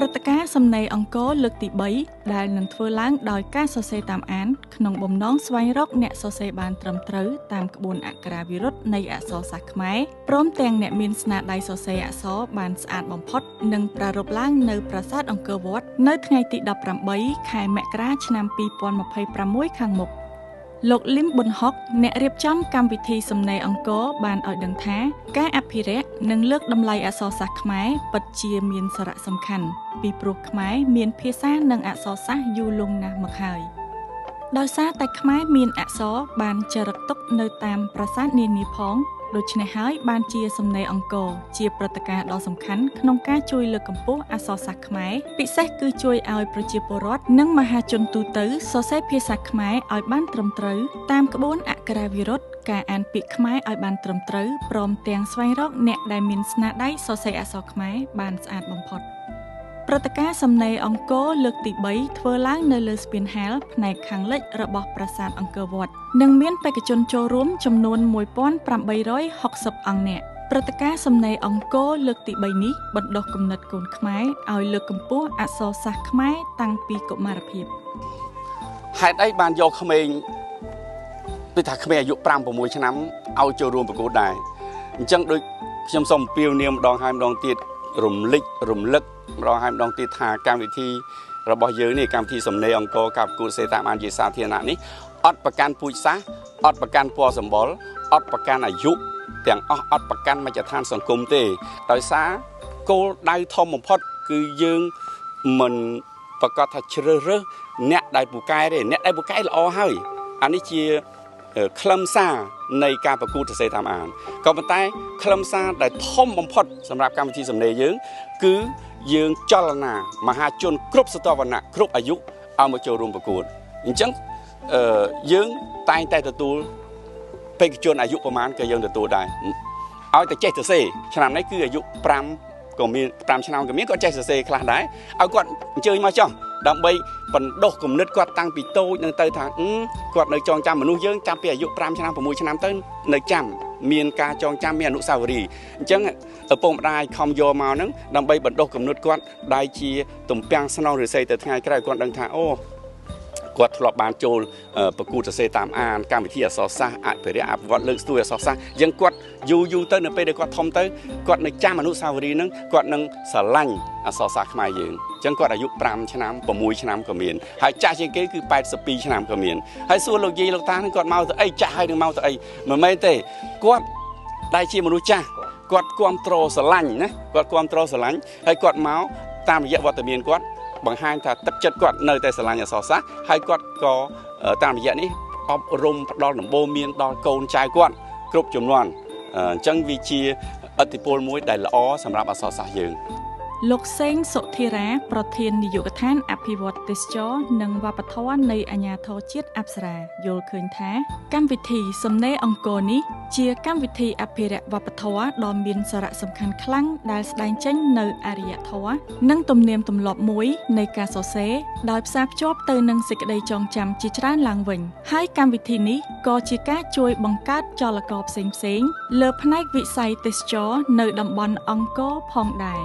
ព្រឹត្តិការណ៍សំណេរអង្គរលើកទី3ដែលនឹងធ្វើឡើងដោយការសរសេរតាមអានក្នុងបំណងស្វែងរកអ្នកសរសេរបានត្រឹមត្រូវតាមក្បួនអក្ខរាវិរុទ្ធនៃអក្សរសាស្ត្រខ្មែរព្រមទាំងអ្នកមានស្នាដៃសរសេរអក្សរបានស្អាតបំផុតនឹងប្រារព្ធឡើងនៅប្រាសាទអង្គរវត្តនៅថ្ងៃទី18ខែមករាឆ្នាំ2026ខាងមុខលោកលឹមប៊ុនហុកអ្នករៀបចំកម្មវិធីសំណេរអង្គរបានឲ្យដឹងថាការអភិរក្សនិងលើកតម្លៃអក្សរសាស្ត្រខ្មែរពិតជាមានសារៈសំខាន់ពីព្រោះខ្មែរមានភាសានិងអក្សរសាស្ត្រយូរលង់ណាស់មកហើយដោយសារតែខ្មែរមានអក្សរបានចារឹកទុកនៅតាមប្រាសាទនានាផងដូច្នេះហើយបានជាសំណេរអង្គរជាព្រឹត្តិការណ៍ដ៏សំខាន់ក្នុងការជួយលើកកម្ពស់អក្សរសាស្ត្រខ្មែរពិសេសគឺជួយឲ្យប្រជាពលរដ្ឋនិងមហាជនទូទៅសរសេរភាសាខ្មែរឲ្យបានត្រឹមត្រូវតាមក្បួនអក្ខរាវិរុទ្ធការអានពាក្យខ្មែរឲ្យបានត្រឹមត្រូវព្រមទាំងស្វែងរកអ្នកដែលមានស្នាដៃសរសេរអក្សរខ្មែរបានស្អាតបំផុតព្រឹត្តិការណ៍សំណេរអង្គរលើកទី3ធ្វើឡើងនៅលើស្ពានហាលផ្នែកខាងលិចរបស់ប្រាសាទអង្គរវត្តនិងមានបេក្ខជនចូលរួមចំនួន1860អង្គនាក់ព្រឹត្តិការណ៍សំណេរអង្គរលើកទី3នេះបណ្ដុះគំនិតកូនខ្មែរឲ្យលើកកម្ពស់អក្សរសាស្ត្រខ្មែរតាំងពីកុមារភាពហេតុអីបានយកក្មេងដូចថាក្មេងអាយុ 5-6 ឆ្នាំឲ្យចូលរួមប្រកួតដែរអញ្ចឹងដូចខ្ញុំសូមអំពាវនាវម្ដងហើយម្ដងទៀតរំលឹកម្ដងហើយម្ដងទៀតថាកម្មវិធីរបស់យើងនេះកម្មវិធីសំណេរអង្គរការប្រកួតសេតាមអានជាសាធារណៈនេះអត់ប្រកាន់ពូជសាសន៍អត់ប្រកាន់ពណ៌សម្បុរអត់ប្រកាន់អាយុទាំងអស់អត់ប្រកាន់មជ្ឈដ្ឋានសង្គមទេដោយសារគោលដៅធំបំផុតគឺយើងមិនប្រកាសថាជ្រើសរើសអ្នកដែលពូកែទេអ្នកដែលពូកែល្អហើយអានេះជាខ្លឹមសារនៃការប្រកួតសរសេរតាមអានក៏ប៉ុន្តែខ្លឹមសារដែលធំបំផុតសម្រាប់កម្មវិធីសំណេរយើងគឺយើងចលនាមហាជនគ្រប់ស្រទាប់វណ្ណៈគ្រប់អាយុឲ្យមកចូលរួមប្រកួតអញ្ចឹងយើងតែងតែទទួលបេក្ខជនអាយុប្រមាណក៏យើងទទួលដែរឲ្យតែចេះសរសេរឆ្នាំនេះគឺអាយុ5ក៏មាន5ឆ្នាំក៏មានគាត់ចេះសរសេរខ្លះដែរឲ្យគាត់អញ្ជើញមកចុះដើម្បីបណ្ដុះគំនិតគាត់តាំងពីតូចនឹងទៅថាគាត់នៅចងចាំមនុស្សយើងចាប់ពីអាយុ5ឆ្នាំ6ឆ្នាំទៅនៅចាំមានការចងចាំមានអនុស្សាវរីយ៍អញ្ចឹងឪពុកម្ដាយខំយកមកហ្នឹងដើម្បីបណ្ដុះគំនិតគាត់ដែលជាទំពាំងស្នងរិស័យទៅថ្ងៃក្រោយគាត់ដឹងថាអូគាត់ធ្លាប់បានចូលប្រកួតសរសេរតាមអានកម្មវិធីអក្សរសាស្ត្រអភិរក្សអភិវឌ្ឍលើកស្ទួយអក្សរសាស្ត្រអញ្ចឹងគាត់យូរទៅនៅពេលដែលគាត់ធំទៅគាត់នៅចាំអនុស្សាវរីយ៍ហ្នឹងគាត់នឹងស្រឡាញ់អក្សរសាស្ត្រខ្មែរយើងអញ្ចឹងគាត់អាយុ5ឆ្នាំ6ឆ្នាំក៏មានហើយចាស់ជាងគេគឺ82ឆ្នាំក៏មានហើយសួរលោកយាយលោកតាហ្នឹងគាត់មកទៅអីចាស់ហើយនឹងមកទៅអីមិនមែនទេគាត់ដែលជាមនុស្សចាស់គាត់គ្រប់គ្រងស្រឡាញ់ណាគាត់គ្រប់គ្រងស្រឡាញ់ហើយគាត់មកតាមរយៈវត្តមានគាត់បង្ហាញថាទឹកចិត្តគាត់នៅតែស្រឡាញ់អក្សរសាស្ត្រហើយគាត់ក៏តាមរយៈនេះអប់រំផ្ដល់ដំបូន្មានដល់កូនចៅគាត់គ្រប់ជំនាន់អញ្ចឹងវាជាឥទ្ធិពលមួយដែលល្អសម្រាប់អក្សរសាស្ត្រយើងលោកសេងសុធិរាប្រធាននាយកដ្ឋានអភិវឌ្ឍទេសចរនិងវប្បធម៌នៃអាជ្ញាធរជាតិអប្សរាយល់ឃើញថាកម្មវិធីសំណេរអង្គរនេះជាកម្មវិធីអភិរក្សវប្បធម៌ដ៏មានសារៈសំខាន់ខ្លាំងដែលស្ដែងចេញនៅអរិយធម៌និងទំនៀមទម្លាប់មួយនៃការសរសេរដោយផ្សារភ្ជាប់ទៅនឹងសេចក្តីចងចាំជាច្រើនឡើងវិញហើយកម្មវិធីនេះក៏ជាការជួយបង្កើតចលករផ្សេងៗលើផ្នែកវិស័យទេសចរនៅតំបន់អង្គរផងដែរ